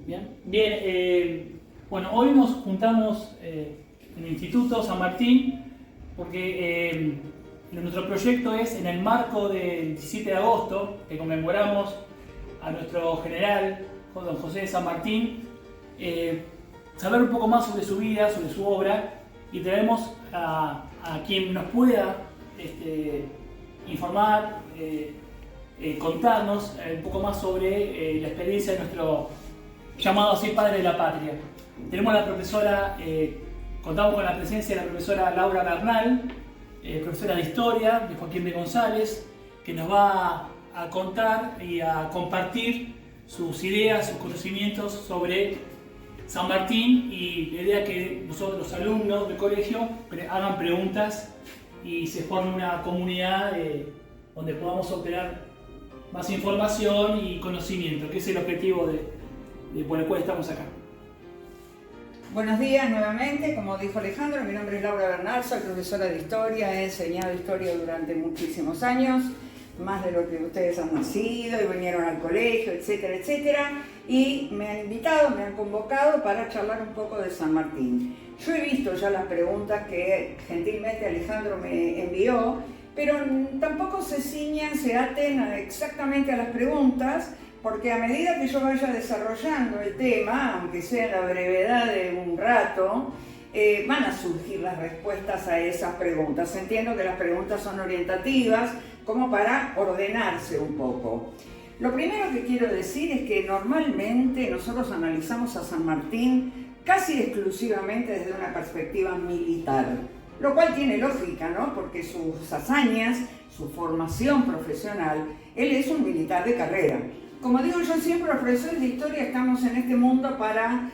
Bien, bueno, hoy nos juntamos en el Instituto San Martín porque nuestro proyecto es, en el marco del 17 de agosto, que conmemoramos a nuestro general, don José de San Martín, saber un poco más sobre su vida, sobre su obra, y traemos a quien nos pueda informar, contarnos un poco más sobre la experiencia de nuestro llamado así Padre de la Patria. Tenemos a la profesora, contamos con la presencia de la profesora Laura Bernal, profesora de Historia de Joaquín B. González, que nos va a contar y a compartir sus ideas, sus conocimientos sobre San Martín, y la idea es que nosotros, los alumnos del colegio, hagan preguntas y se forme una comunidad donde podamos obtener más información y conocimiento, que es el objetivo por el cual estamos acá. Buenos días nuevamente, como dijo Alejandro, mi nombre es Laura Bernal, soy profesora de Historia, he enseñado Historia durante muchísimos años, más de lo que ustedes han nacido y vinieron al colegio, etcétera, etcétera, y me han invitado, me han convocado para charlar un poco de San Martín. Yo he visto ya las preguntas que gentilmente Alejandro me envió, pero tampoco se ciñan, se aten exactamente a las preguntas, porque a medida que yo vaya desarrollando el tema, aunque sea en la brevedad de un rato, van a surgir las respuestas a esas preguntas. Entiendo que las preguntas son orientativas, como para ordenarse un poco. Lo primero que quiero decir es que normalmente nosotros analizamos a San Martín casi exclusivamente desde una perspectiva militar, lo cual tiene lógica, ¿no? Porque sus hazañas, su formación profesional, él es un militar de carrera. Como digo yo siempre, los profesores de Historia estamos en este mundo para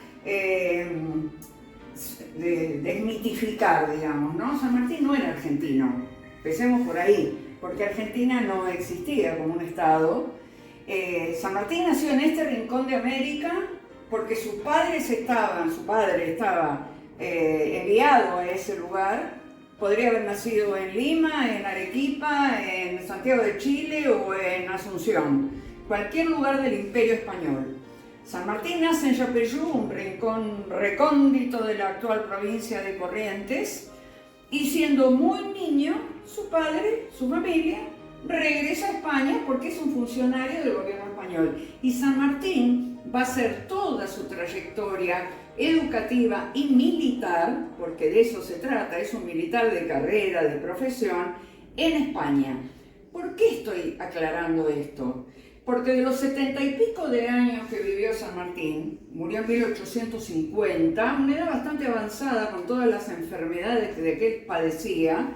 desmitificar, digamos, ¿no? San Martín no era argentino, empecemos por ahí, porque Argentina no existía como un estado. San Martín nació en este rincón de América porque su padre estaba enviado a ese lugar. Podría haber nacido en Lima, en Arequipa, en Santiago de Chile o en Asunción, cualquier lugar del Imperio Español. San Martín nace en Yapeyú, un rincón recóndito de la actual provincia de Corrientes, y siendo muy niño, su padre, su familia, regresa a España porque es un funcionario del gobierno español. Y San Martín va a hacer toda su trayectoria educativa y militar, porque de eso se trata, es un militar de carrera, de profesión, en España. ¿Por qué estoy aclarando esto? Porque de los 70 y pico de años que vivió San Martín, murió en 1850, una edad bastante avanzada con todas las enfermedades de que él padecía,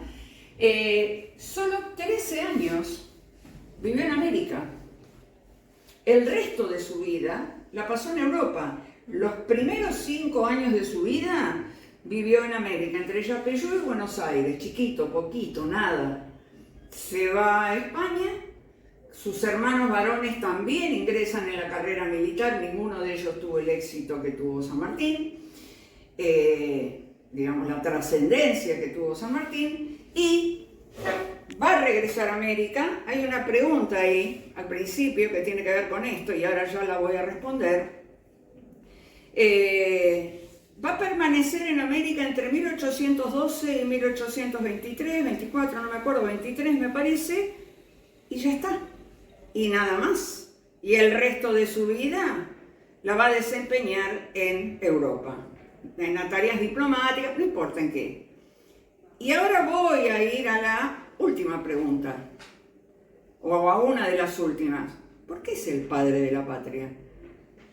solo 13 años vivió en América. El resto de su vida la pasó en Europa. Los primeros 5 años de su vida vivió en América, entre Yapeyú y Buenos Aires, chiquito, poquito, nada. Se va a España, sus hermanos varones también ingresan en la carrera militar, ninguno de ellos tuvo el éxito que tuvo San Martín, digamos la trascendencia que tuvo San Martín, y va a regresar a América. Hay una pregunta ahí al principio que tiene que ver con esto y ahora ya la voy a responder. Va a permanecer en América entre 1812 y 1823, 24, no me acuerdo, 23 me parece, y ya está, y nada más. Y el resto de su vida la va a desempeñar en Europa, en tareas diplomáticas, no importa en qué. Y ahora voy a ir a la última pregunta, o a una de las últimas. ¿Por qué es el padre de la patria?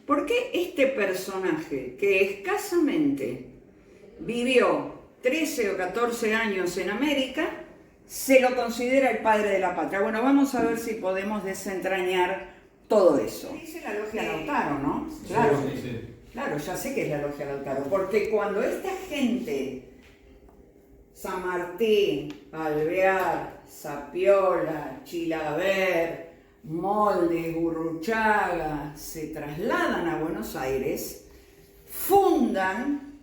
¿Por qué este personaje que escasamente vivió 13 o 14 años en América se lo considera el padre de la patria? Bueno, vamos a ver si podemos desentrañar todo eso. Dice la logia Lautaro, ¿no? Claro, sí. Claro, ya sé que es la logia Lautaro, porque cuando esta gente, San Martín, Alvear, Zapiola, Chilaver, Moldes, Gurruchaga, se trasladan a Buenos Aires, fundan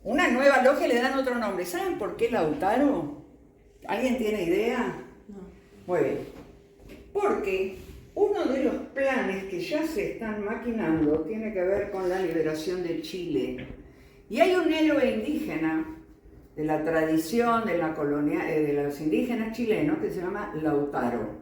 una nueva logia, le dan otro nombre. ¿Saben por qué Lautaro? ¿Alguien tiene idea? No. Muy bien. Porque Uno de los planes que ya se están maquinando tiene que ver con la liberación de Chile. Y hay un héroe indígena de la tradición de los indígenas chilenos que se llama Lautaro.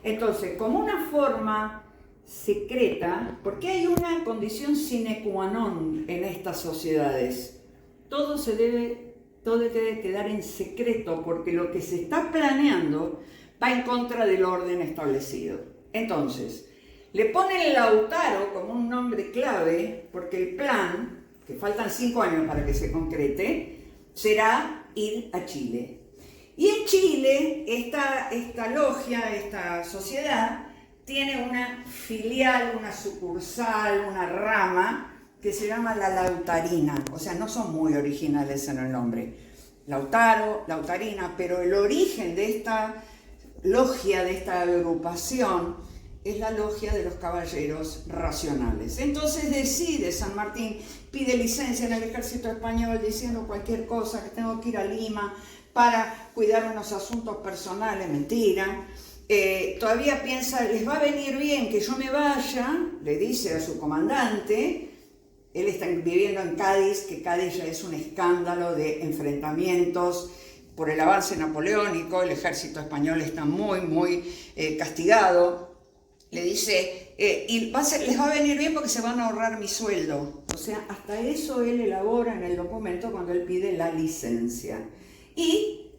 Entonces, como una forma secreta, porque hay una condición sine qua non en estas sociedades, todo debe quedar en secreto, porque lo que se está planeando va en contra del orden establecido. Entonces, le ponen Lautaro como un nombre clave, porque el plan, que faltan 5 años para que se concrete, será ir a Chile. Y en Chile, esta logia, esta sociedad, tiene una filial, una sucursal, una rama, que se llama la Lautarina. O sea, no son muy originales en el nombre. Lautaro, Lautarina, pero el origen de esta logia, de esta agrupación, es la logia de los caballeros racionales. Entonces decide San Martín, pide licencia en el ejército español diciendo cualquier cosa, que tengo que ir a Lima para cuidar unos asuntos personales, mentira. Todavía piensa, les va a venir bien que yo me vaya, le dice a su comandante. Él está viviendo en Cádiz, que Cádiz ya es un escándalo de enfrentamientos por el avance napoleónico, el ejército español está muy castigado. Le dice, les va a venir bien porque se van a ahorrar mi sueldo. O sea, hasta eso él elabora en el documento cuando él pide la licencia. Y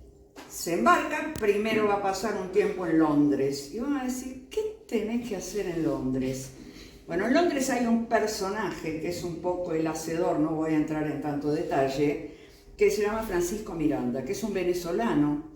se embarca, primero va a pasar un tiempo en Londres. Y van a decir, ¿qué tenés que hacer en Londres? Bueno, en Londres hay un personaje que es un poco el hacedor, no voy a entrar en tanto detalle, que se llama Francisco Miranda, que es un venezolano,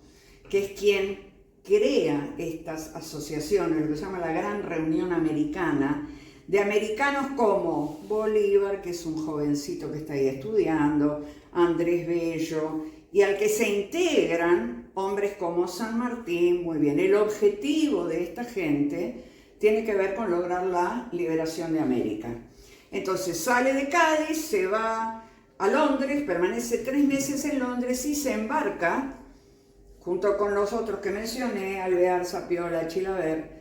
que es quien crea estas asociaciones, lo que se llama la Gran Reunión Americana, de americanos como Bolívar, que es un jovencito que está ahí estudiando, Andrés Bello, y al que se integran hombres como San Martín. Muy bien, el objetivo de esta gente tiene que ver con lograr la liberación de América. Entonces sale de Cádiz, se va a Londres, permanece 3 meses en Londres y se embarca, junto con los otros que mencioné, Alvear, Sapiola, Chilavert,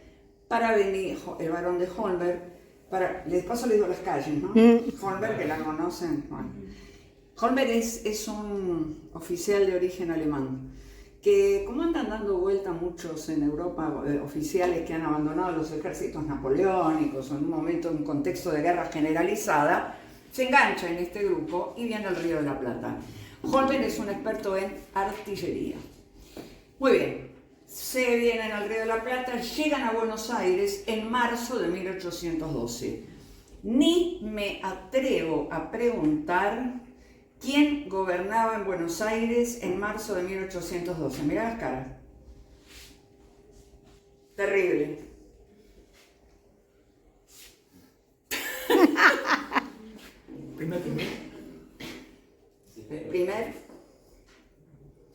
para venir, el barón de Holmberg, de paso les digo las calles, ¿no? Holmberg, que la conocen. Bueno. Holmberg es un oficial de origen alemán, que como andan dando vuelta muchos en Europa, oficiales que han abandonado los ejércitos napoleónicos o en un momento, en un contexto de guerra generalizada, se engancha en este grupo y viene al Río de la Plata. Holmberg es un experto en artillería. Muy bien, se vienen al Río de la Plata, llegan a Buenos Aires en marzo de 1812. Ni me atrevo a preguntar quién gobernaba en Buenos Aires en marzo de 1812. Mirá las caras. Terrible. Primer.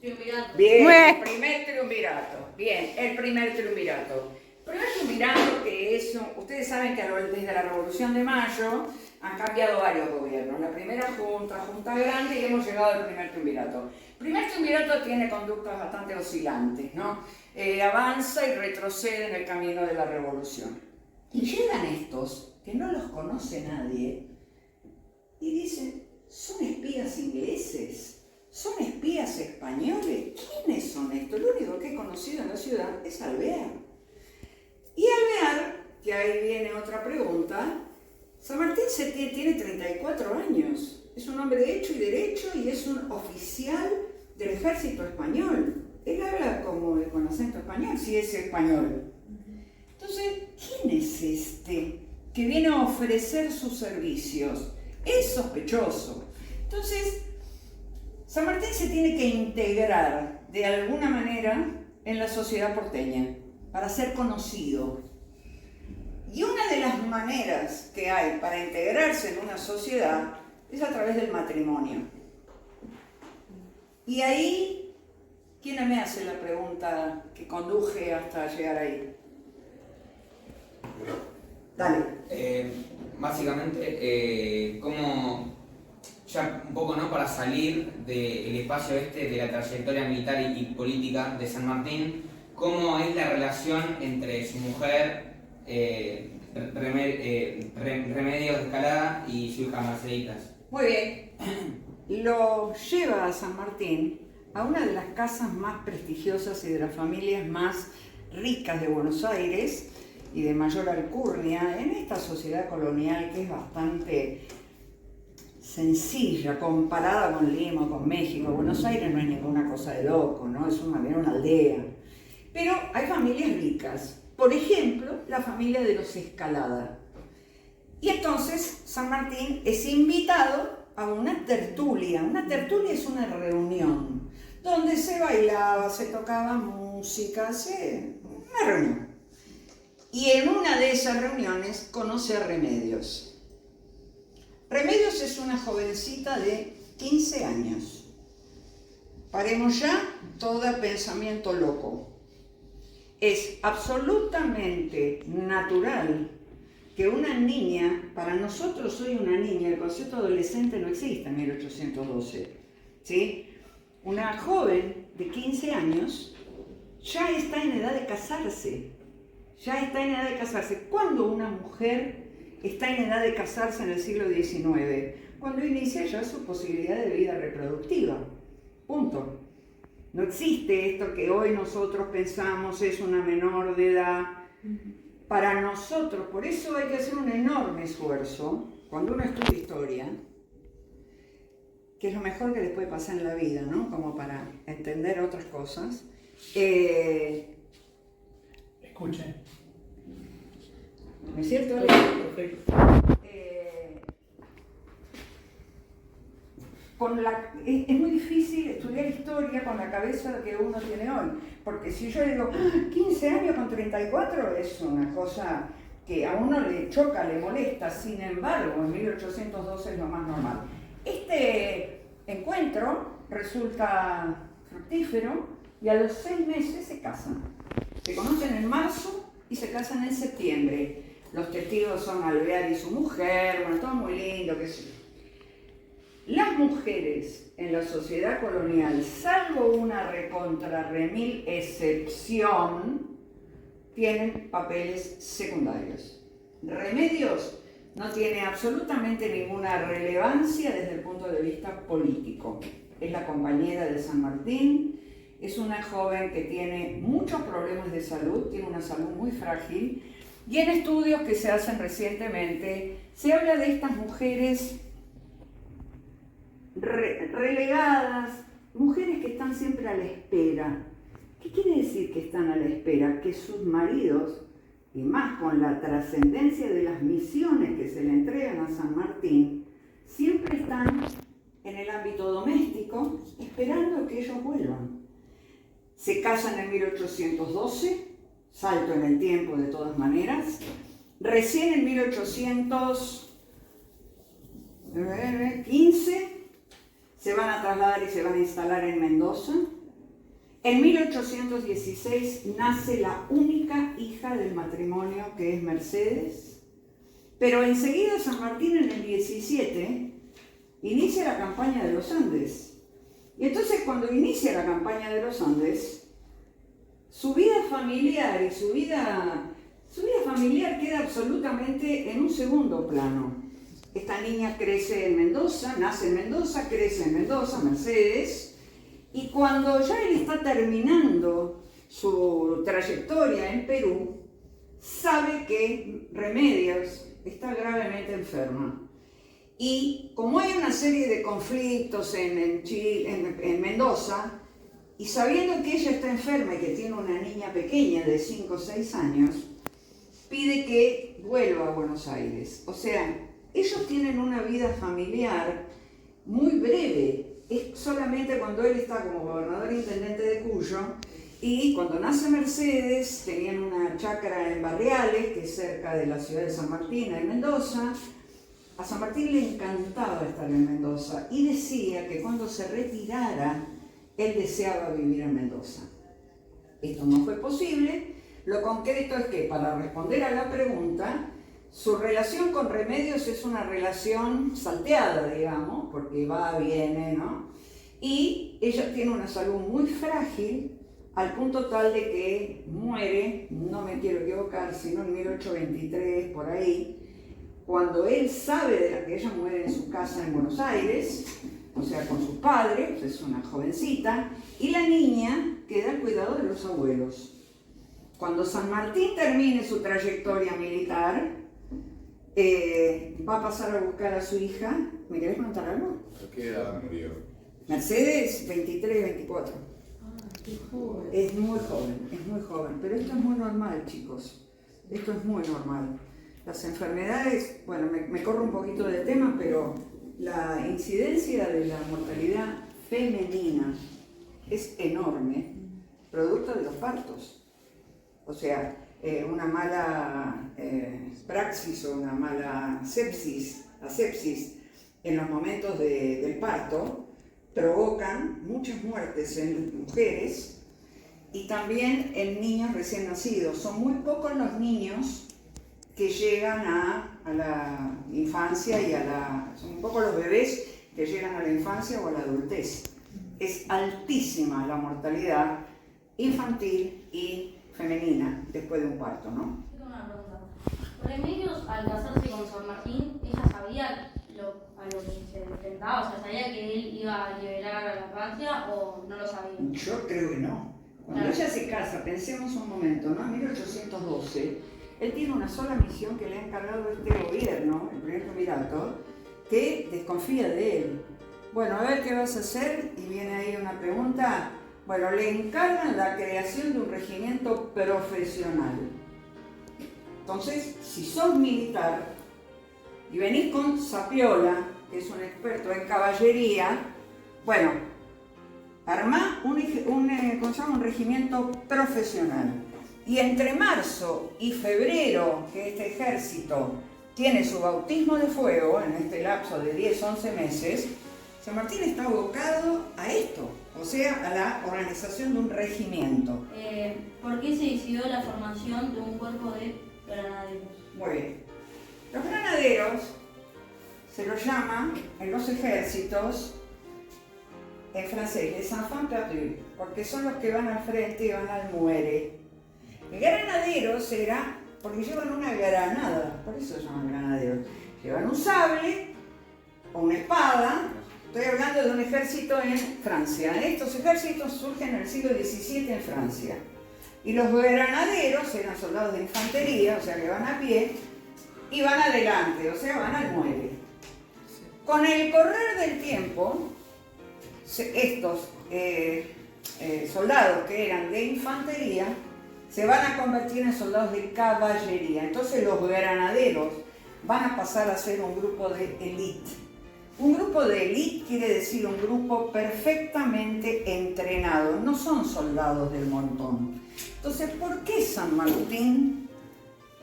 Triunvirato. Bien, primer triunvirato. Bien, el primer triunvirato. Primer triunvirato que es, ustedes saben que desde la Revolución de Mayo han cambiado varios gobiernos. La primera junta grande, y hemos llegado al primer triunvirato. El primer triunvirato tiene conductas bastante oscilantes, ¿no? Avanza y retrocede en el camino de la revolución. Y llegan estos, que no los conoce nadie, y dicen, ¿son espías ingleses? ¿Son espías españoles? ¿Quiénes son estos? Lo único que he conocido en la ciudad es Alvear. Y Alvear, que ahí viene otra pregunta, San Martín tiene 34 años, es un hombre de hecho y derecho y es un oficial del ejército español. Él habla como con acento español, si es español. Entonces, ¿quién es este que viene a ofrecer sus servicios? Es sospechoso. Entonces, San Martín se tiene que integrar de alguna manera en la sociedad porteña para ser conocido. Y una de las maneras que hay para integrarse en una sociedad es a través del matrimonio. Y ahí, ¿quién me hace la pregunta que conduje hasta llegar ahí? Dale. Básicamente, ¿cómo, ya un poco, ¿no?, para salir del espacio de la trayectoria militar y política de San Martín, cómo es la relación entre su mujer Remedios de Escalada y su hija Marcelitas. Muy bien. Lo lleva a San Martín a una de las casas más prestigiosas y de las familias más ricas de Buenos Aires y de mayor alcurnia en esta sociedad colonial que es bastante sencilla comparada con Lima, con México. Buenos Aires no es ninguna cosa de loco, ¿no? Es una aldea. Pero hay familias ricas. Por ejemplo, la familia de los Escalada. Y entonces San Martín es invitado a una tertulia. Una tertulia es una reunión donde se bailaba, se tocaba música, una reunión. Y en una de esas reuniones conoce a Remedios. Remedios es una jovencita de 15 años. Paremos ya todo pensamiento loco. Es absolutamente natural que una niña, para nosotros hoy una niña, el concepto adolescente no existe en 1812, ¿sí? Una joven de 15 años ya está en edad de casarse, ¿Cuándo una mujer está en edad de casarse en el siglo XIX? Cuando inicia ya su posibilidad de vida reproductiva, punto. No existe esto que hoy nosotros pensamos es una menor de edad. Para nosotros, por eso hay que hacer un enorme esfuerzo, cuando uno estudia historia, que es lo mejor que les puede pasar en la vida, ¿no? Como para entender otras cosas. Escuchen. ¿No es cierto? Perfecto. Es muy difícil estudiar historia con la cabeza que uno tiene hoy, porque si yo digo 15 años con 34 es una cosa que a uno le choca, le molesta. Sin embargo, en 1812 es lo más normal. Este encuentro resulta fructífero y a los 6 meses se casan. Se conocen en marzo y se casan en septiembre. Los testigos son Alvear y su mujer, bueno, todo muy lindo, qué sé yo. Las mujeres en la sociedad colonial, salvo una remil excepción, tienen papeles secundarios. Remedios no tiene absolutamente ninguna relevancia desde el punto de vista político. Es la compañera de San Martín, es una joven que tiene muchos problemas de salud, tiene una salud muy frágil, y en estudios que se hacen recientemente se habla de estas mujeres relegadas, mujeres que están siempre a la espera. ¿Qué quiere decir que están a la espera? Que sus maridos, y más con la trascendencia de las misiones que se le entregan a San Martín, siempre están en el ámbito doméstico esperando que ellos vuelvan. Se casan en 1812, salto en el tiempo de todas maneras. Recién en 1815 se van a trasladar y se van a instalar en Mendoza. En 1816 nace la única hija del matrimonio, que es Mercedes. Pero enseguida San Martín, en el 17, inicia la campaña de los Andes. Y entonces, cuando inicia la campaña de los Andes, su vida familiar y su vida familiar queda absolutamente en un segundo plano. Esta niña crece en Mendoza, nace en Mendoza, crece en Mendoza, Mercedes, y cuando ya él está terminando su trayectoria en Perú, sabe que Remedios está gravemente enferma. Y como hay una serie de conflictos en Mendoza, y sabiendo que ella está enferma y que tiene una niña pequeña de 5 o 6 años, pide que vuelva a Buenos Aires. O sea, ellos tienen una vida familiar muy breve. Es solamente cuando él está como gobernador intendente de Cuyo, y cuando nace Mercedes, tenían una chacra en Barriales, que es cerca de la ciudad de San Martín, en Mendoza. A San Martín le encantaba estar en Mendoza y decía que cuando se retirara, él deseaba vivir en Mendoza. Esto no fue posible. Lo concreto es que, para responder a la pregunta, su relación con Remedios es una relación salteada, digamos, porque va, viene, ¿no? Y ella tiene una salud muy frágil, al punto tal de que muere, no me quiero equivocar, sino en 1823, por ahí, cuando él sabe de que ella muere en su casa en Buenos Aires, o sea, con sus padres, es una jovencita, y la niña queda al cuidado de los abuelos. Cuando San Martín termine su trayectoria militar, va a pasar a buscar a su hija. ¿Me querés contar algo? ¿A qué edad murió? Mercedes, 23, 24. Qué joven. Es muy joven, pero esto es muy normal, chicos. Esto es muy normal. Las enfermedades, bueno, me corro un poquito del tema, pero la incidencia de la mortalidad femenina es enorme, producto de los partos. O sea, una mala praxis o una mala asepsis en los momentos del parto provocan muchas muertes en mujeres y también en niños recién nacidos. Son muy pocos los niños que llegan a la infancia son pocos los bebés que llegan a la infancia o a la adultez. Es altísima la mortalidad infantil y femenina después de un parto, ¿no? Tengo una pregunta. Remedios, al casarse con San Martín, ¿ella sabía a lo que se enfrentaba? O sea, ¿sabía que él iba a liberar a la patria o no lo sabía? Yo creo que no. Cuando Claro. ella se casa, pensemos un momento, ¿no? En 1812, él tiene una sola misión que le ha encargado este gobierno, el primer triunvirato, que desconfía de él. Bueno, a ver qué vas a hacer, y viene ahí una pregunta. Bueno, le encargan la creación de un regimiento profesional. Entonces, si sos militar y venís con Sapiola, que es un experto en caballería, bueno, armá un regimiento profesional. Y entre marzo y febrero, que este ejército tiene su bautismo de fuego, en este lapso de 10-11 meses, San Martín está abocado a esto, o sea, a la organización de un regimiento. ¿Por qué se decidió la formación de un cuerpo de granaderos? Muy bien. Los granaderos se los llama en los ejércitos, en francés, les enfants perdus, porque son los que van al frente y van al muere. El granaderos era porque llevan una granada, por eso se llaman granaderos. Llevan un sable o una espada. Estoy hablando de un ejército en Francia. Estos ejércitos surgen en el siglo XVII en Francia. Y los granaderos eran soldados de infantería, o sea que van a pie, y van adelante, o sea, van al muere. Con el correr del tiempo, estos soldados que eran de infantería se van a convertir en soldados de caballería. Entonces los granaderos van a pasar a ser un grupo de élite. Un grupo de élite quiere decir un grupo perfectamente entrenado, no son soldados del montón. Entonces, ¿por qué San Martín,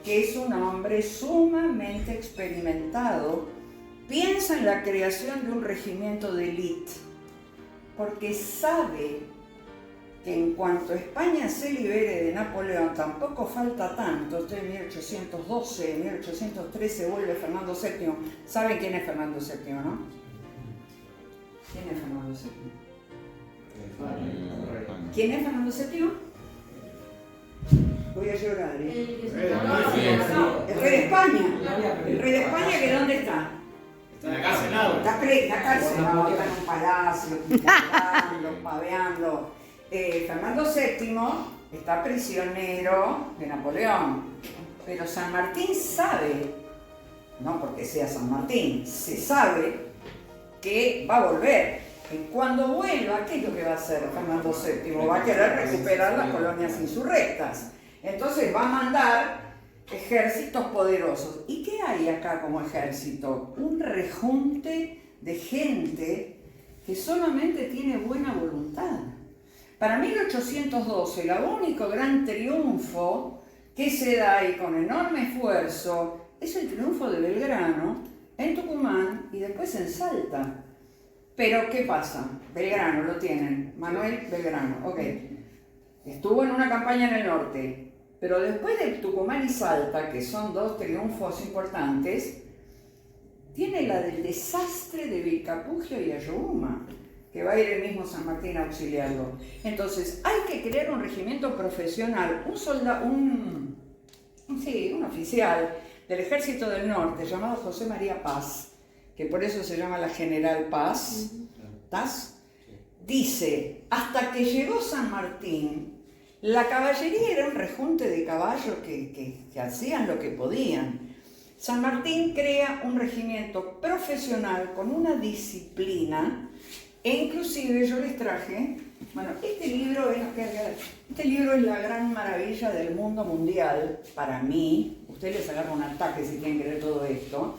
que es un hombre sumamente experimentado, piensa en la creación de un regimiento de élite? Porque sabe que en cuanto España se libere de Napoleón, tampoco falta tanto, estoy en 1812, en 1813 vuelve Fernando VII. ¿Saben quién es Fernando VII, no? ¿Quién es Fernando VII? ¿Quién es Fernando VII? Voy a llorar, ¿eh? El que se El El rey de España. El rey de España, ¿que dónde está? Está en la cárcel, ¿no? Está en la cárcel, no, está en un palacio, paveando. Fernando VII está prisionero de Napoleón, pero San Martín sabe, no porque sea San Martín, se sabe que va a volver. Y cuando vuelva, ¿qué es lo que va a hacer Fernando VII? Va a querer recuperar las colonias insurrectas. Entonces va a mandar ejércitos poderosos. ¿Y qué hay acá como ejército? Un rejunte de gente que solamente tiene buena voluntad. Para 1812, el único gran triunfo que se da y con enorme esfuerzo es el triunfo de Belgrano en Tucumán y después en Salta. Pero, ¿qué pasa? Belgrano lo tienen, Manuel Belgrano, ok. Estuvo en una campaña en el norte, pero después de Tucumán y Salta, que son dos triunfos importantes, tiene la del desastre de Vilcapugio y Ayohuma. que va a ir el mismo San Martín a auxiliarlo. Entonces, hay que crear un regimiento profesional, un oficial del Ejército del Norte llamado José María Paz, que por eso se llama la General Paz, dice, hasta que llegó San Martín, la caballería era un rejunte de caballos que hacían lo que podían. San Martín crea un regimiento profesional con una disciplina, e inclusive yo les traje, bueno, este libro es la gran maravilla del mundo mundial para mí. Ustedes les agarran un ataque si quieren creer todo esto.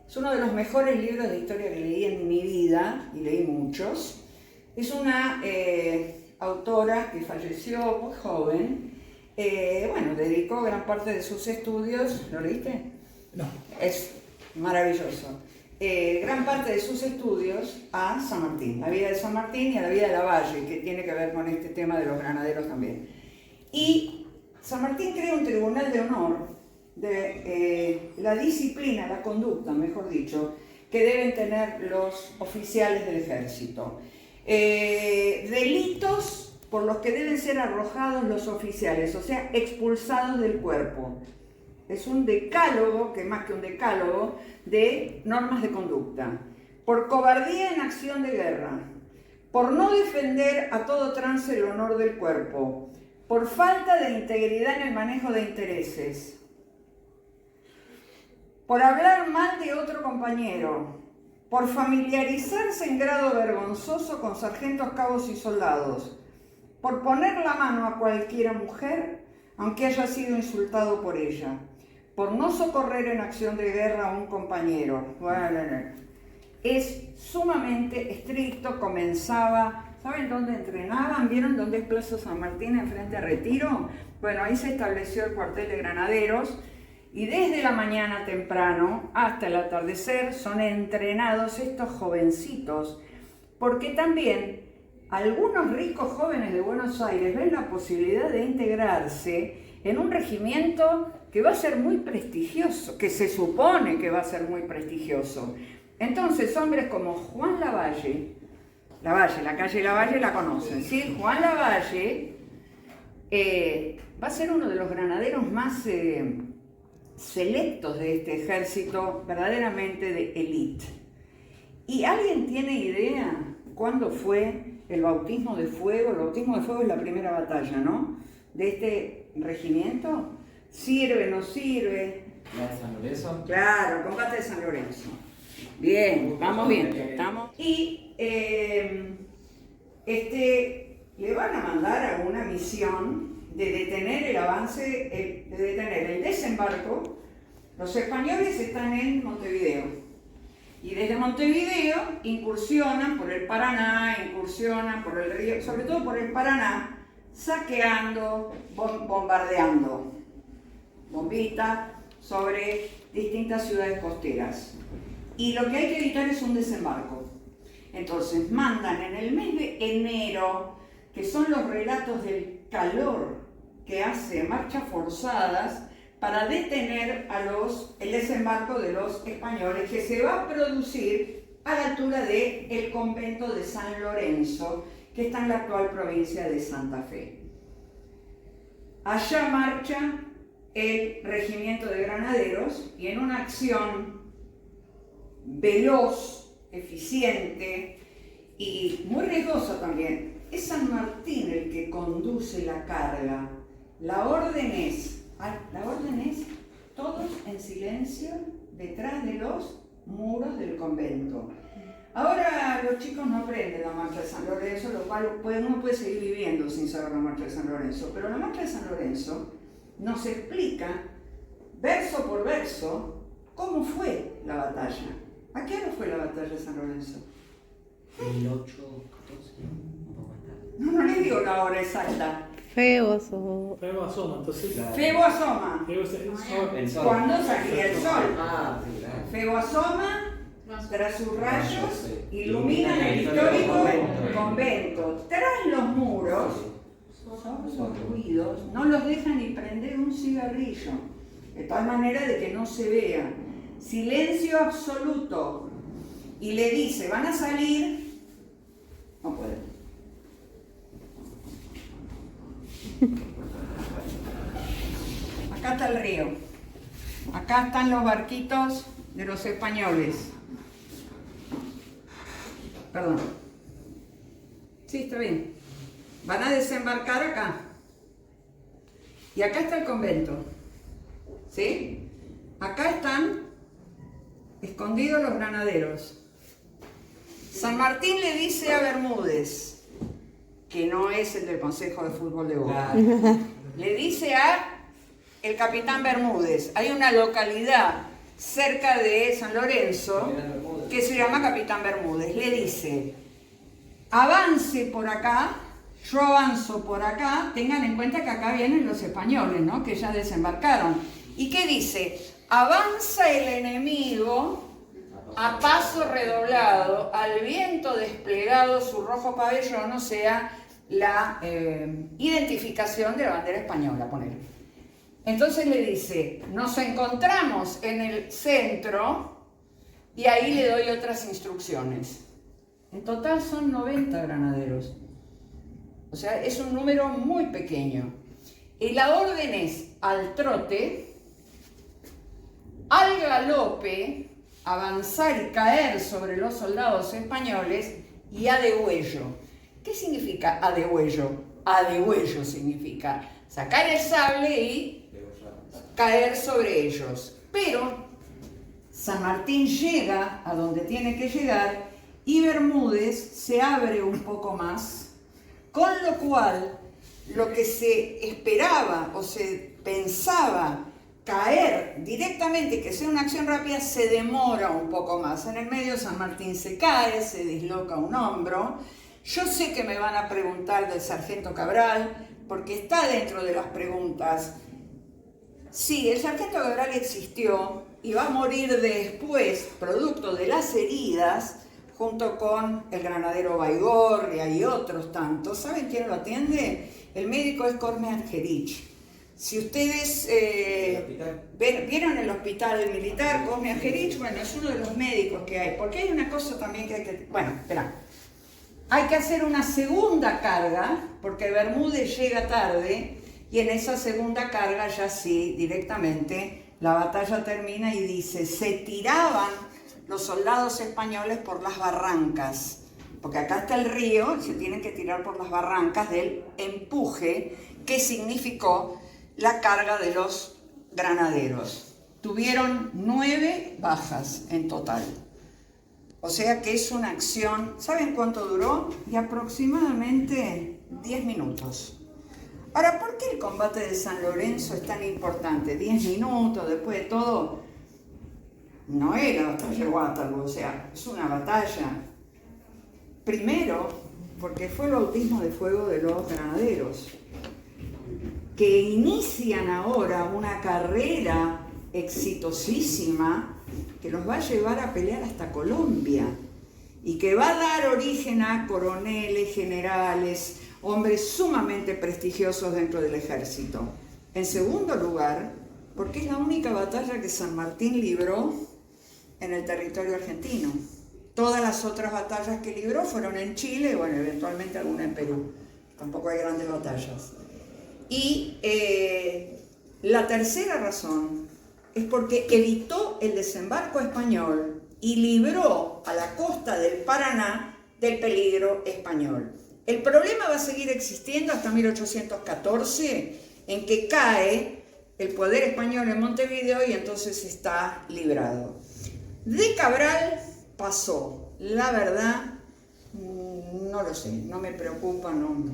Es uno de los mejores libros de historia que leí en mi vida, y leí muchos. Es una autora que falleció muy joven. Dedicó gran parte de sus estudios. ¿Lo leíste? No. Es maravilloso. Gran parte de sus estudios a San Martín, la vida de San Martín y a la vida de Lavalle, que tiene que ver con este tema de los granaderos también. Y San Martín crea un tribunal de honor de la disciplina, la conducta, mejor dicho, que deben tener los oficiales del ejército. Delitos por los que deben ser arrojados los oficiales, o sea, expulsados del cuerpo. Es un decálogo, que más que un decálogo, de normas de conducta. Por cobardía en acción de guerra, por no defender a todo trance el honor del cuerpo, por falta de integridad en el manejo de intereses, por hablar mal de otro compañero, por familiarizarse en grado vergonzoso con sargentos, cabos y soldados, por poner la mano a cualquiera mujer, aunque haya sido insultado por ella, por no socorrer en acción de guerra a un compañero. Es sumamente estricto, comenzaba, ¿saben dónde entrenaban? ¿Vieron dónde es Plaza San Martín enfrente a Retiro? Bueno, ahí se estableció el cuartel de granaderos y desde la mañana temprano hasta el atardecer son entrenados estos jovencitos, porque también algunos ricos jóvenes de Buenos Aires ven la posibilidad de integrarse en un regimiento que va a ser muy prestigioso, que se supone que va a ser muy prestigioso. Entonces, hombres como Juan Lavalle, la calle Lavalle la conocen, ¿sí? Juan Lavalle va a ser uno de los granaderos más selectos de este ejército, verdaderamente de élite. ¿Y alguien tiene idea cuándo fue el bautismo de fuego? El bautismo de fuego es la primera batalla, ¿no? De este regimiento. ¿Sirve, no sirve? ¿La de San Lorenzo? Claro, combate de San Lorenzo. Bien, vamos bien. Estamos. Y le van a mandar a una misión de detener el avance, de detener el desembarco. Los españoles están en Montevideo. Y desde Montevideo incursionan por el Paraná, incursionan por el río, sobre todo por el Paraná, saqueando, bombardeando. Bombita sobre distintas ciudades costeras. Y lo que hay que evitar es un desembarco. Entonces mandan en el mes de enero, que son los relatos del calor que hace marchas forzadas para detener el desembarco de los españoles, que se va a producir a la altura del convento de San Lorenzo, que está en la actual provincia de Santa Fe. Allá marcha el regimiento de granaderos y en una acción veloz, eficiente y muy riesgosa también, es San Martín el que conduce la carga. La orden es todos en silencio detrás de los muros del convento. Ahora los chicos no aprenden la marcha de San Lorenzo, lo cual uno puede seguir viviendo sin saber la marcha de San Lorenzo, pero la marcha de San Lorenzo nos explica, verso por verso, cómo fue la batalla. ¿A qué hora fue la batalla de San Lorenzo? 1814, un poco más tarde. No les digo la hora exacta. Febo asoma. Febo asoma, entonces. Claro. Febo asoma. Febo es el sol. El sol. Cuando salía el sol. Ah, sí, claro. Febo asoma, tras sus rayos, Sí. iluminan el histórico convento. Tras los muros, son ruidos, no los dejan ni prender un cigarrillo, de tal manera de que no se vea. Silencio absoluto. Y le dice, van a salir No puede. Acá está el río. Acá están los barquitos de los españoles. Perdón. Sí, está bien. Van a desembarcar acá. Y acá está el convento. ¿Sí? Acá están escondidos los granaderos. San Martín le dice a Bermúdez, que no es el del Consejo de Fútbol de Boca, le dice a el capitán Bermúdez, hay una localidad cerca de San Lorenzo que se llama Capitán Bermúdez, le dice, avance por acá, yo avanzo por acá, tengan en cuenta que acá vienen los españoles, ¿no? Que ya desembarcaron. ¿Y qué dice? Avanza el enemigo a paso redoblado, al viento desplegado su rojo pabellón, o sea, la identificación de la bandera española, ponele. Entonces le dice, nos encontramos en el centro y ahí le doy otras instrucciones. En total son 90 granaderos. O sea, es un número muy pequeño. Y la orden es al trote, al galope, avanzar y caer sobre los soldados españoles y a degüello. ¿Qué significa a degüello? A degüello significa sacar el sable y caer sobre ellos. Pero San Martín llega a donde tiene que llegar y Bermúdez se abre un poco más, con lo cual lo que se esperaba o se pensaba caer directamente, que sea una acción rápida, se demora un poco más. En el medio San Martín se cae, se disloca un hombro. Yo sé que me van a preguntar del sargento Cabral, porque está dentro de las preguntas. Sí, el sargento Cabral existió y va a morir después, producto de las heridas, junto con el granadero Baigorria y otros tantos. ¿Saben quién lo atiende? El médico es Cosme Argerich. Si ustedes vieron el hospital militar Cosme Argerich, bueno, es uno de los médicos que hay. Porque hay una cosa también que hay que... Bueno, espera. Hay que hacer una segunda carga, porque Bermúdez llega tarde, y en esa segunda carga ya sí, directamente, la batalla termina y dice, se tiraban los soldados españoles por las barrancas, porque acá está el río, se tienen que tirar por las barrancas del empuje que significó la carga de los granaderos. Tuvieron 9 bajas en total. O sea que es una acción, ¿saben cuánto duró? Y aproximadamente 10 minutos. Ahora, ¿por qué el combate de San Lorenzo es tan importante? 10 minutos, después de todo, no es la batalla de Waterloo, o sea, es una batalla. Primero, porque fue el bautismo de fuego de los granaderos, que inician ahora una carrera exitosísima que los va a llevar a pelear hasta Colombia y que va a dar origen a coroneles, generales, hombres sumamente prestigiosos dentro del ejército. En segundo lugar, porque es la única batalla que San Martín libró en el territorio argentino. Todas las otras batallas que libró fueron en Chile y, bueno, eventualmente alguna en Perú. Tampoco hay grandes batallas. Y la tercera razón es porque evitó el desembarco español y libró a la costa del Paraná del peligro español. El problema va a seguir existiendo hasta 1814, en que cae el poder español en Montevideo y entonces está librado. De Cabral pasó, la verdad, no lo sé, no me preocupa, no.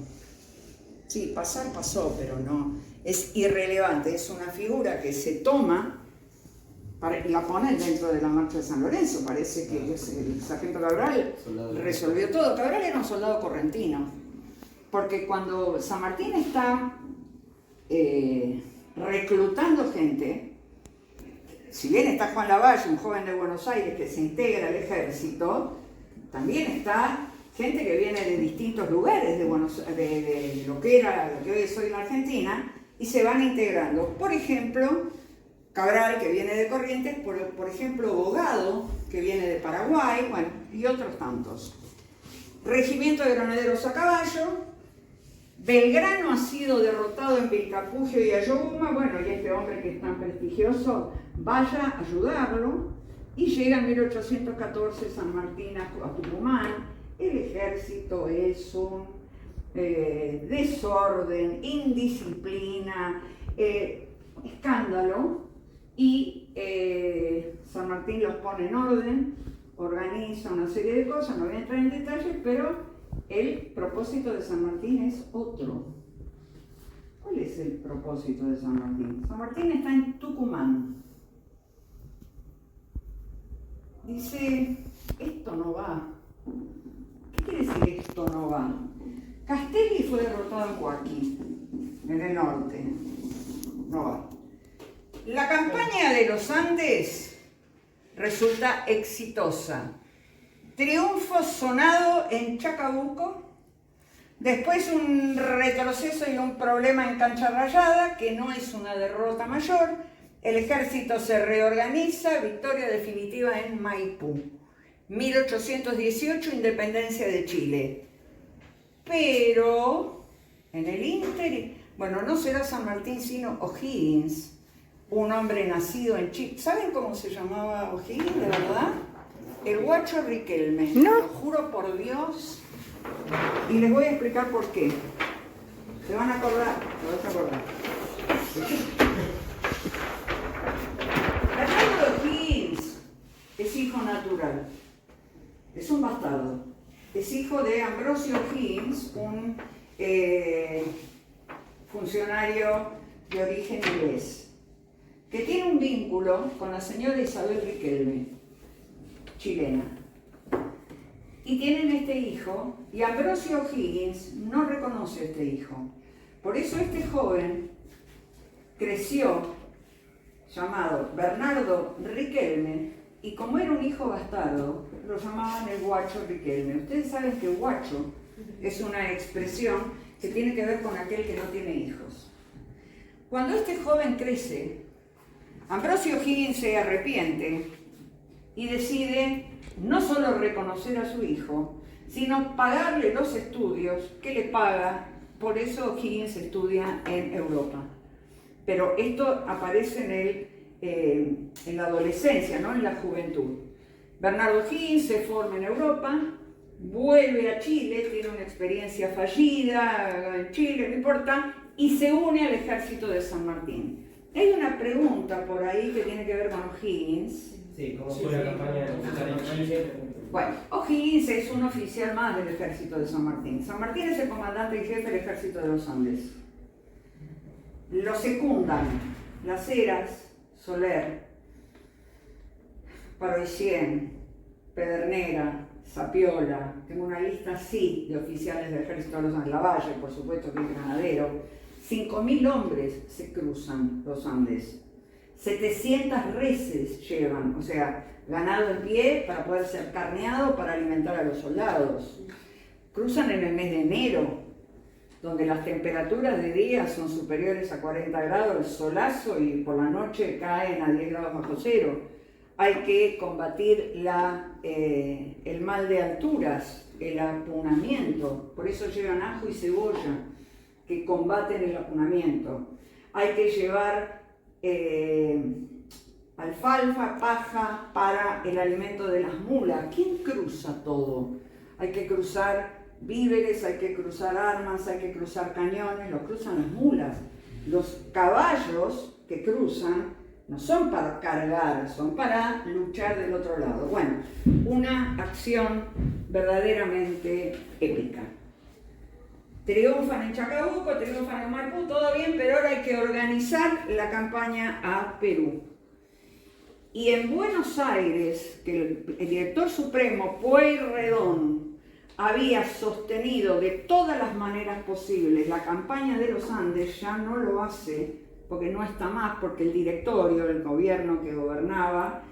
Sí, pasar pasó, pero no, es irrelevante, es una figura que se toma, la ponen dentro de la marcha de San Lorenzo, parece que el sargento Cabral resolvió todo. Cabral era un soldado correntino, porque cuando San Martín está reclutando gente, si bien está Juan Lavalle, un joven de Buenos Aires que se integra al ejército, también está gente que viene de distintos lugares de lo que hoy es hoy la Argentina, y se van integrando. Por ejemplo, Cabral, que viene de Corrientes, por ejemplo, Bogado, que viene de Paraguay, bueno, y otros tantos. Regimiento de granaderos a caballo. Belgrano ha sido derrotado en Vilcapugio y Ayohuma. Bueno, y este hombre que es tan prestigioso, vaya a ayudarlo. Y llega en 1814 San Martín a Tucumán. El ejército es un desorden, indisciplina, escándalo. Y San Martín los pone en orden, organiza una serie de cosas, no voy a entrar en detalles, pero el propósito de San Martín es otro. ¿Cuál es el propósito de San Martín? San Martín está en Tucumán. Dice, esto no va. ¿Qué quiere decir esto no va? Castelli fue derrotado en Huaqui, en el norte. No va. La campaña de los Andes resulta exitosa. Triunfo sonado en Chacabuco, después un retroceso y un problema en Cancha Rayada, que no es una derrota mayor. El ejército se reorganiza, victoria definitiva en Maipú. 1818, independencia de Chile. Pero en el ínter, bueno, no será San Martín sino O'Higgins, un hombre nacido en Chile. ¿Saben cómo se llamaba O'Higgins, de verdad? El Guacho Riquelme. No. Lo juro por Dios. Y les voy a explicar por qué. ¿Se van a acordar? ¿Se van a acordar? Bernardo O'Higgins es hijo natural. Es un bastardo. Es hijo de Ambrosio O'Higgins, un funcionario de origen inglés, que tiene un vínculo con la señora Isabel Riquelme, chilena. Y tienen este hijo, y Ambrosio O'Higgins no reconoce a este hijo. Por eso este joven creció llamado Bernardo Riquelme, y como era un hijo bastardo, lo llamaban el Guacho Riquelme. Ustedes saben que guacho es una expresión que tiene que ver con aquel que no tiene hijos. Cuando este joven crece, Ambrosio O'Higgins se arrepiente y decide no solo reconocer a su hijo, sino pagarle los estudios que le paga. Por eso O'Higgins estudia en Europa. Pero esto aparece en la adolescencia, no en la juventud. Bernardo O'Higgins se forma en Europa, vuelve a Chile, tiene una experiencia fallida en Chile, no importa, y se une al ejército de San Martín. Hay una pregunta por ahí que tiene que ver con O'Higgins. Sí, ¿cómo fue la campaña en Chile? Bueno, O'Higgins es un oficial más del ejército de San Martín. San Martín es el comandante en jefe del ejército de los Andes. Lo secundan Las Heras, Soler, Paroicien, Pedernera, Sapiola. Tengo una lista así de oficiales del ejército de los Andes. Lavalle, por supuesto, que es granadero. 5.000 hombres se cruzan los Andes. 700 reses llevan, o sea, ganado en pie para poder ser carneado para alimentar a los soldados. Cruzan en el mes de enero, donde las temperaturas de día son superiores a 40 grados, el solazo, y por la noche caen a 10 grados bajo cero. Hay que combatir el mal de alturas, el apunamiento, por eso llevan ajo y cebolla, que combaten el apunamiento. Hay que llevar alfalfa, paja para el alimento de las mulas. ¿Quién cruza todo? Hay que cruzar víveres, hay que cruzar armas, hay que cruzar cañones, los cruzan las mulas. Los caballos que cruzan no son para cargar, son para luchar del otro lado. Bueno, una acción verdaderamente épica. Triunfan en Chacabuco, triunfan en Maipú, todo bien, pero ahora hay que organizar la campaña a Perú. Y en Buenos Aires, que el director supremo, Pueyrredón, había sostenido de todas las maneras posibles la campaña de los Andes, ya no lo hace, porque no está más, porque el directorio, el gobierno que gobernaba,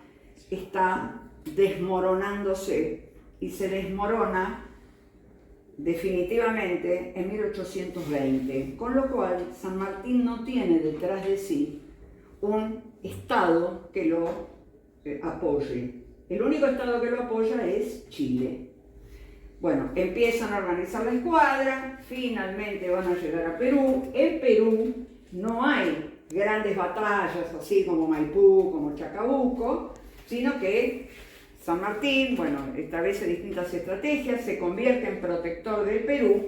está desmoronándose, y se desmorona definitivamente en 1820, con lo cual San Martín no tiene detrás de sí un Estado que lo apoye. El único Estado que lo apoya es Chile. Bueno, empiezan a organizar la escuadra, finalmente van a llegar a Perú. En Perú no hay grandes batallas así como Maipú, como Chacabuco, sino que San Martín, bueno, establece distintas estrategias, se convierte en protector del Perú.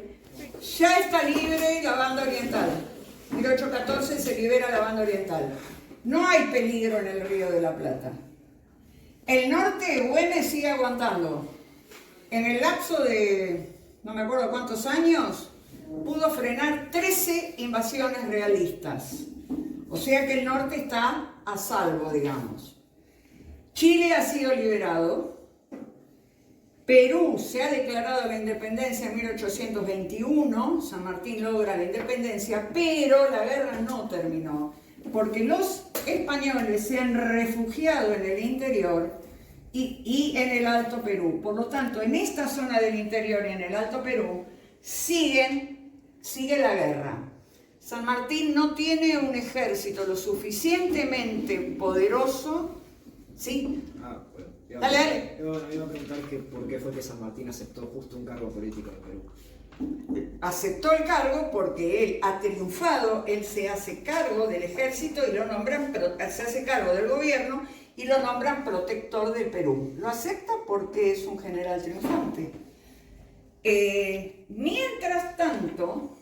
Ya está libre la banda oriental. En 1814 se libera la banda oriental. No hay peligro en el Río de la Plata. El norte, Güemes sigue aguantando. En el lapso de, no me acuerdo cuántos años, pudo frenar 13 invasiones realistas. O sea que el norte está a salvo, digamos. Chile ha sido liberado. Perú se ha declarado la independencia en 1821. San Martín logra la independencia, pero la guerra no terminó, porque los españoles se han refugiado en el interior y en el Alto Perú. Por lo tanto, en esta zona del interior y en el Alto Perú sigue la guerra. San Martín no tiene un ejército lo suficientemente poderoso, ¿sí? Bueno, Dale. iba a preguntar que por qué fue que San Martín aceptó justo un cargo político en Perú. Aceptó el cargo porque él ha triunfado, él se hace cargo del ejército y lo nombran, se hace cargo del gobierno y lo nombran protector del Perú. Lo acepta porque es un general triunfante. Mientras tanto,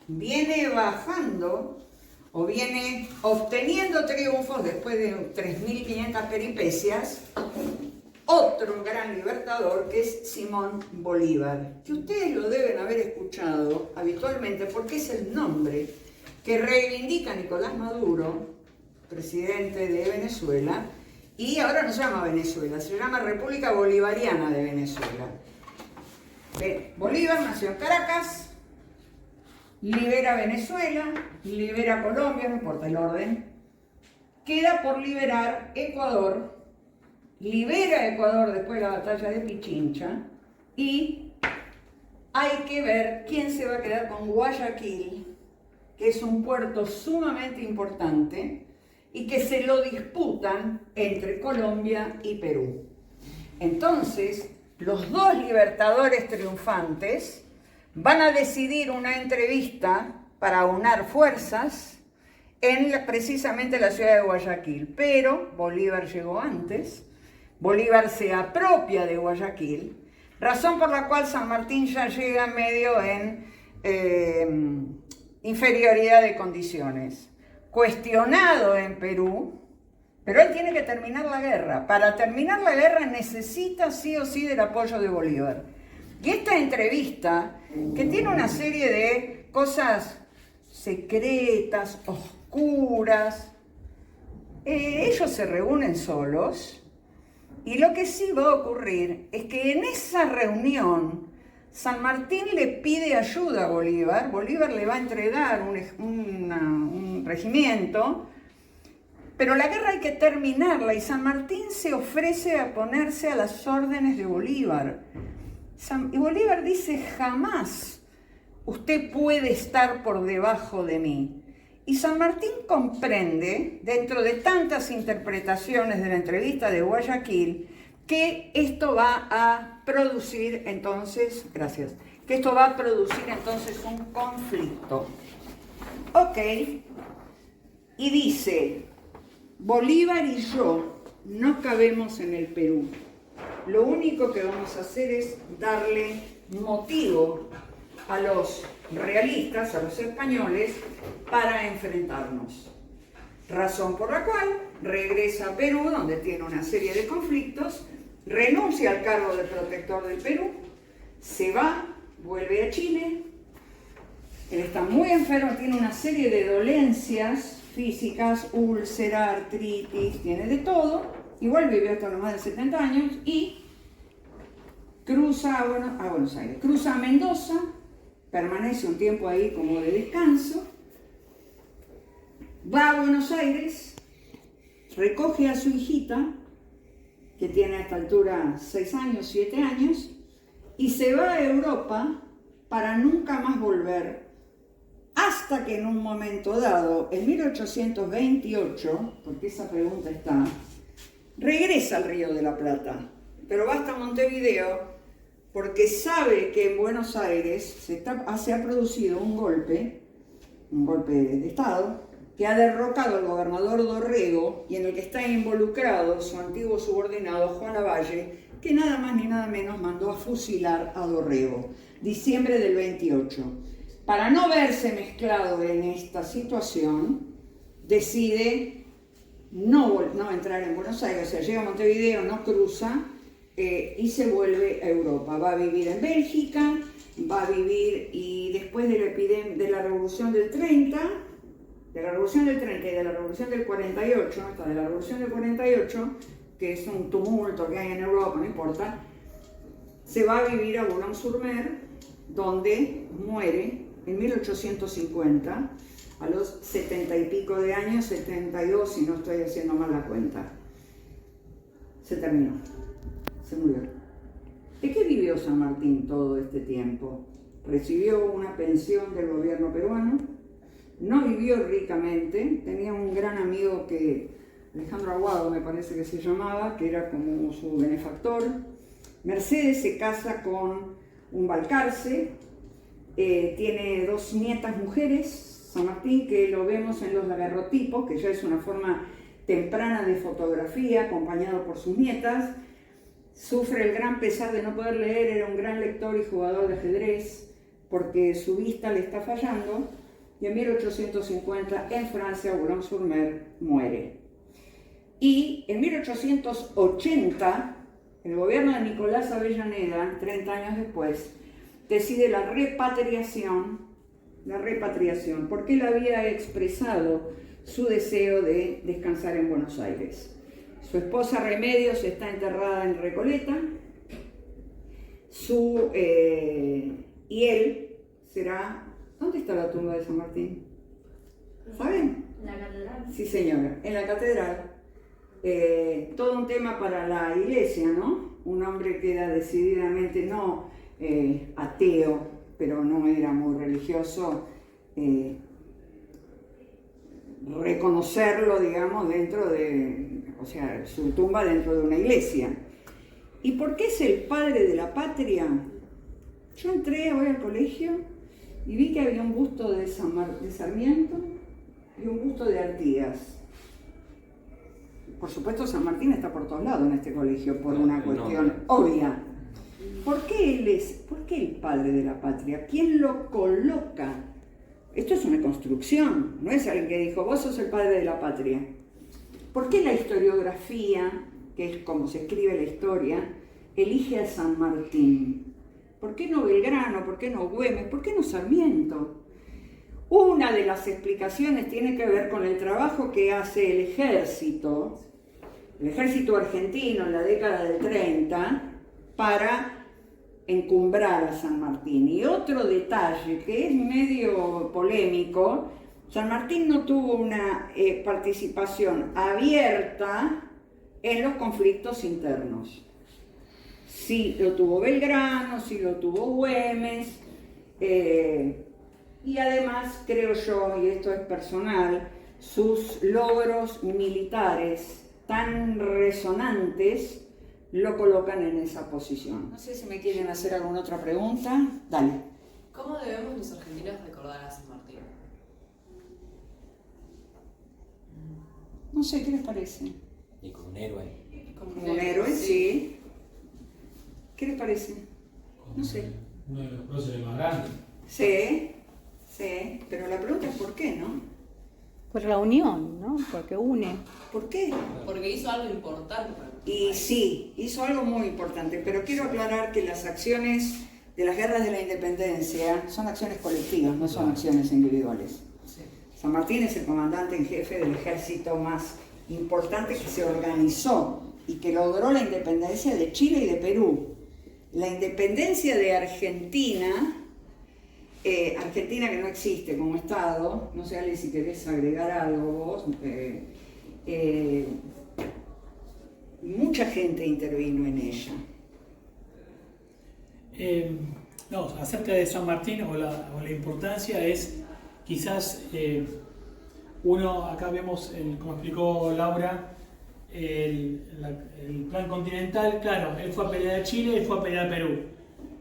viene bajando o viene obteniendo triunfos después de 3.500 peripecias, otro gran libertador que es Simón Bolívar, que ustedes lo deben haber escuchado habitualmente porque es el nombre que reivindica Nicolás Maduro, presidente de Venezuela, y ahora no se llama Venezuela, se llama República Bolivariana de Venezuela. Bolívar nació en Caracas, libera Venezuela, libera Colombia, no importa el orden, queda por liberar Ecuador, libera Ecuador después de la batalla de Pichincha y hay que ver quién se va a quedar con Guayaquil, que es un puerto sumamente importante y que se lo disputan entre Colombia y Perú. Entonces, los dos libertadores triunfantes van a decidir una entrevista para aunar fuerzas en precisamente la ciudad de Guayaquil, pero Bolívar llegó antes. Bolívar se apropia de Guayaquil, razón por la cual San Martín ya llega medio en inferioridad de condiciones. Cuestionado en Perú, pero él tiene que terminar la guerra. Para terminar la guerra necesita sí o sí del apoyo de Bolívar. Y esta entrevista, que tiene una serie de cosas secretas, oscuras, ellos se reúnen solos. Y lo que sí va a ocurrir es que en esa reunión San Martín le pide ayuda a Bolívar, Bolívar le va a entregar un regimiento, pero la guerra hay que terminarla y San Martín se ofrece a ponerse a las órdenes de Bolívar. Y Bolívar dice: jamás usted puede estar por debajo de mí. Y San Martín comprende, dentro de tantas interpretaciones de la entrevista de Guayaquil, que esto va a producir entonces, un conflicto. Ok, y dice: Bolívar y yo no cabemos en el Perú. Lo único que vamos a hacer es darle motivo a los realistas, a los españoles, para enfrentarnos. Razón por la cual regresa a Perú, donde tiene una serie de conflictos, renuncia al cargo de protector del Perú, se va, vuelve a Chile. Él está muy enfermo, tiene una serie de dolencias físicas, úlcera, artritis, tiene de todo. Igual vivió hasta los más de 70 años y cruza a Buenos Aires, cruza a Mendoza, permanece un tiempo ahí como de descanso, va a Buenos Aires, recoge a su hijita, que tiene a esta altura 6 años, 7 años, y se va a Europa para nunca más volver, hasta que en un momento dado, en 1828, porque esa pregunta está, regresa al Río de la Plata, pero va hasta Montevideo porque sabe que en Buenos Aires se ha producido un golpe de Estado, que ha derrocado al gobernador Dorrego y en el que está involucrado su antiguo subordinado Juan Lavalle, que nada más ni nada menos mandó a fusilar a Dorrego, diciembre del 28. Para no verse mezclado en esta situación, decide no entrar en Buenos Aires, o sea, llega a Montevideo, no cruza y se vuelve a Europa. Va a vivir en Bélgica, va a vivir, y después de la Revolución del 30, y de la Revolución del 48, hasta de la Revolución del 48, que es un tumulto que hay en Europa, no importa, se va a vivir a Boulogne-sur-Mer, donde muere en 1850, a los 70 y pico de años, 72, si no estoy haciendo mal la cuenta. Se terminó, se murió. ¿De qué vivió San Martín todo este tiempo? Recibió una pensión del gobierno peruano, no vivió ricamente, tenía un gran amigo Alejandro Aguado me parece que se llamaba, que era como su benefactor. Mercedes se casa con un Balcarce, tiene 2 nietas mujeres, San Martín, que lo vemos en los daguerrotipos, que ya es una forma temprana de fotografía, acompañado por sus nietas. Sufre el gran pesar de no poder leer, era un gran lector y jugador de ajedrez, porque su vista le está fallando, y en 1850 en Francia, Boulogne-sur-Mer, muere. Y en 1880, el gobierno de Nicolás Avellaneda, 30 años después, decide la repatriación, porque él había expresado su deseo de descansar en Buenos Aires. Su esposa Remedios está enterrada en Recoleta, y él será... ¿Dónde está la tumba de San Martín? ¿Saben? En la catedral. Sí, señora, en la catedral. Todo un tema para la iglesia, ¿no? Un hombre que era decididamente no ateo, pero no era muy religioso, reconocerlo, digamos, su tumba dentro de una iglesia. ¿Y por qué es el padre de la patria? Yo entré hoy al colegio y vi que había un busto de Sarmiento y un busto de Artigas. Por supuesto, San Martín está por todos lados en este colegio, por una cuestión obvia. ¿Por qué el padre de la patria? ¿Quién lo coloca? Esto es una construcción, no es alguien que dijo, vos sos el padre de la patria. ¿Por qué la historiografía, que es como se escribe la historia, elige a San Martín? ¿Por qué no Belgrano? ¿Por qué no Güemes? ¿Por qué no Sarmiento? Una de las explicaciones tiene que ver con el trabajo que hace el ejército argentino en la década del 30, para encumbrar a San Martín. Y otro detalle que es medio polémico, San Martín no tuvo una participación abierta en los conflictos internos. Sí lo tuvo Belgrano, sí lo tuvo Güemes, y además creo yo, y esto es personal, sus logros militares tan resonantes lo colocan en esa posición. No sé si me quieren hacer alguna otra pregunta. Dale. ¿Cómo debemos los argentinos recordar a San Martín? No sé, ¿qué les parece? Y como un héroe. Como un héroe, sí. ¿Qué les parece? No sé. Uno de los próceres más grandes. Sí, pero la pregunta es ¿por qué, no? Por la unión, ¿no? Porque une. ¿Por qué? Porque hizo algo importante para nuestro Y país. sí, hizo algo muy importante, pero quiero aclarar que las acciones de las guerras de la independencia son acciones colectivas, no son acciones individuales. Sí. San Martín es el comandante en jefe del ejército más importante que se organizó y que logró la independencia de Chile y de Perú. La independencia de Argentina, Argentina que no existe como Estado, no sé, Ale, si querés agregar algo vos, mucha gente intervino en ella. No, acerca de San Martín o la importancia es quizás uno, acá vemos, como explicó Laura, el plan continental, claro, él fue a pelear a Chile, él fue a pelear a Perú.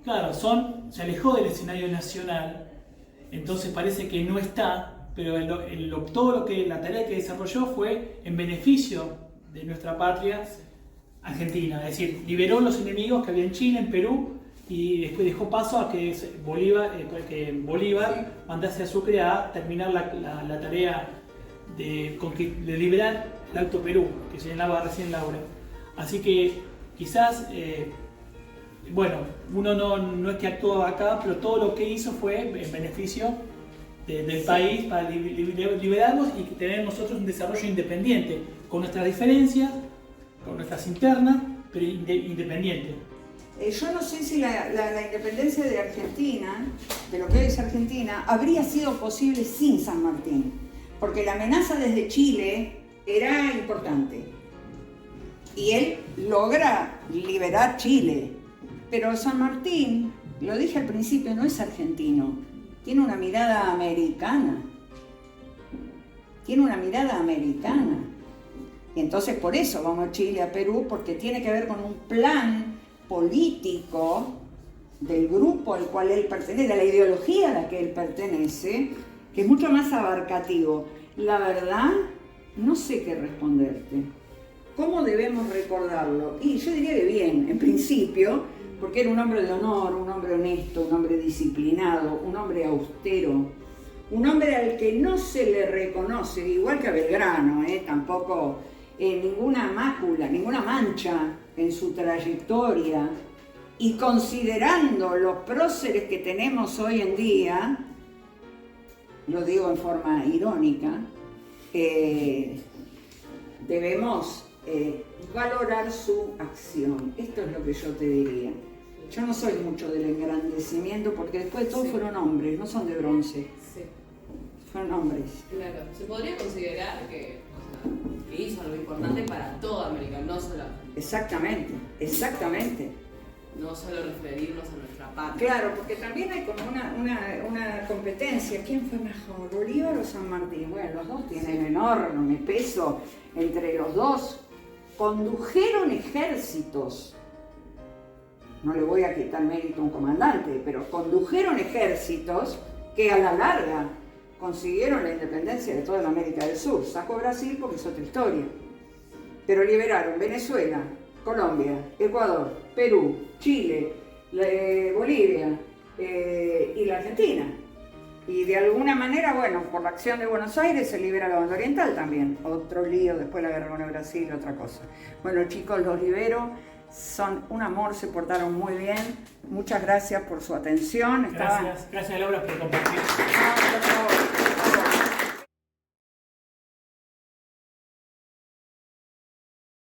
Claro, se alejó del escenario nacional, entonces parece que no está, pero todo lo que la tarea que desarrolló fue en beneficio de nuestra patria Argentina, es decir, liberó los enemigos que había en Chile, en Perú, y después dejó paso a que Bolívar mandase a Sucre a terminar la tarea de liberar el Alto Perú, que señalaba recién Laura. Así que quizás, bueno, uno no es que actuó acá, pero todo lo que hizo fue en beneficio del país para liberarnos y tener nosotros un desarrollo independiente, con nuestras diferencias, con nuestras internas, pero independiente. Yo no sé si la independencia de Argentina, de lo que hoy es Argentina, habría sido posible sin San Martín, porque la amenaza desde Chile era importante y él logra liberar Chile, pero San Martín, lo dije al principio, no es argentino, tiene una mirada americana, y entonces por eso vamos a Chile, a Perú, porque tiene que ver con un plan político del grupo al cual él pertenece, de la ideología a la que él pertenece, que es mucho más abarcativo. La verdad, no sé qué responderte. ¿Cómo debemos recordarlo? Y yo diría que bien, en principio, porque era un hombre de honor, un hombre honesto, un hombre disciplinado, un hombre austero, un hombre al que no se le reconoce, igual que a Belgrano, tampoco ninguna mácula, ninguna mancha en su trayectoria, y considerando los próceres que tenemos hoy en día, lo digo en forma irónica, debemos valorar su acción. Esto es lo que yo te diría. Yo no soy mucho del engrandecimiento, porque después de todo fueron hombres, no son de bronce. Sí. Fueron hombres. Claro, se podría considerar que hizo algo importante para toda América, no solo Argentina. Exactamente. No solo referirnos a nuestra patria. Claro, porque también hay como una competencia. ¿Quién fue mejor, Bolívar o San Martín? Bueno, los dos tienen enorme peso entre los dos. Condujeron ejércitos. No le voy a quitar mérito a un comandante, pero condujeron ejércitos que a la larga consiguieron la independencia de toda la América del Sur. Sacó Brasil porque es otra historia. Pero liberaron Venezuela, Colombia, Ecuador, Perú, Chile, Bolivia y la Argentina. Y de alguna manera, bueno, por la acción de Buenos Aires se libera la banda oriental también. Otro lío, después la guerra con el Brasil, otra cosa. Bueno, chicos, los libero. Son un amor, se portaron muy bien. Muchas gracias por su atención. Gracias Laura por compartir. No, por favor.